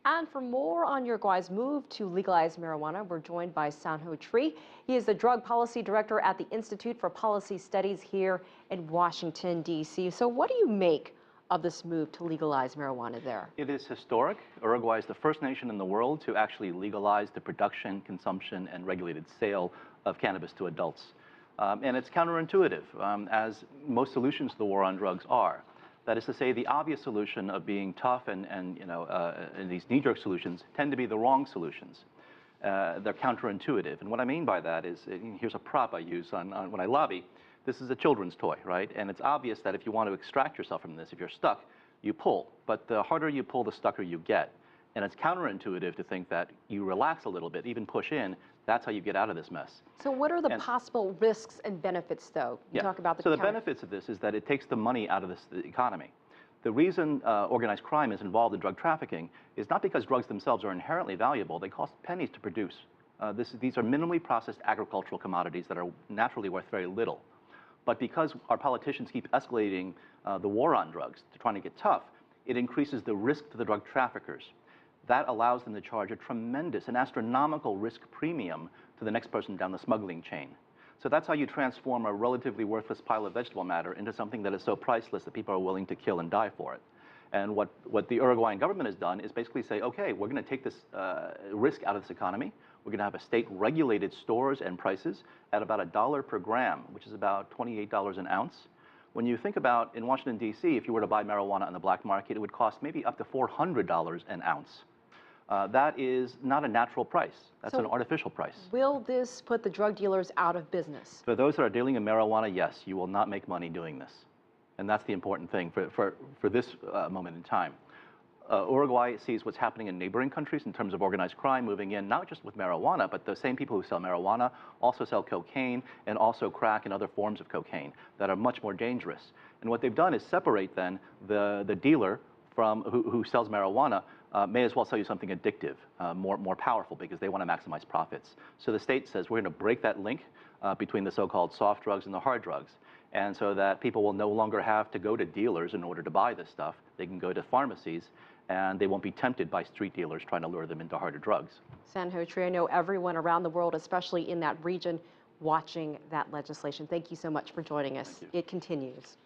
And for more on Uruguay's move to legalize marijuana, we're joined by Sanho Tree. He is the Drug Policy Director at the Institute for Policy Studies here in Washington, D.C. So what do you make of this move to legalize marijuana there? It is historic. Uruguay is the first nation in the world to actually legalize the production, consumption, and regulated sale of cannabis to adults. And it's counterintuitive, as most solutions to the war on drugs are. That is to say, the obvious solution of being tough and these knee-jerk solutions tend to be the wrong solutions. They're counterintuitive. And what I mean by that is, here's a prop I use when I lobby. This is a children's toy, right? And it's obvious that if you want to extract yourself from this, if you're stuck, you pull. But the harder you pull, the stucker you get. And it's counterintuitive to think that you relax a little bit, even push in, that's how you get out of this mess. So what are the possible risks and benefits, though? You talk about the benefits of this is that it takes the money out of the economy. The reason organized crime is involved in drug trafficking is not because drugs themselves are inherently valuable. They cost pennies to produce. These are minimally processed agricultural commodities that are naturally worth very little. But because our politicians keep escalating the war on drugs to trying to get tough, it increases the risk to the drug traffickers. That allows them to charge a tremendous, an astronomical risk premium to the next person down the smuggling chain. So that's how you transform a relatively worthless pile of vegetable matter into something that is so priceless that people are willing to kill and die for it. And what the Uruguayan government has done is basically say, okay, we're going to take this risk out of this economy. We're going to have a state-regulated stores and prices at about $1 per gram, which is about $28 an ounce. When you think about in Washington, D.C., if you were to buy marijuana on the black market, it would cost maybe up to $400 an ounce. That is not a natural price. That's an artificial price. Will this put the drug dealers out of business? For those that are dealing in marijuana, yes, you will not make money doing this. And that's the important thing for this moment in time. Uruguay sees what's happening in neighboring countries in terms of organized crime moving in, not just with marijuana, but the same people who sell marijuana also sell cocaine and also crack and other forms of cocaine that are much more dangerous. And what they've done is separate then the dealer from who sells marijuana may as well sell you something addictive, more powerful, because they want to maximize profits. So the state says we're going to break that link between the so-called soft drugs and the hard drugs. And so that people will no longer have to go to dealers in order to buy this stuff. They can go to pharmacies, and they won't be tempted by street dealers trying to lure them into harder drugs. Sanho Tree, I know everyone around the world, especially in that region, watching that legislation. Thank you so much for joining us. It continues.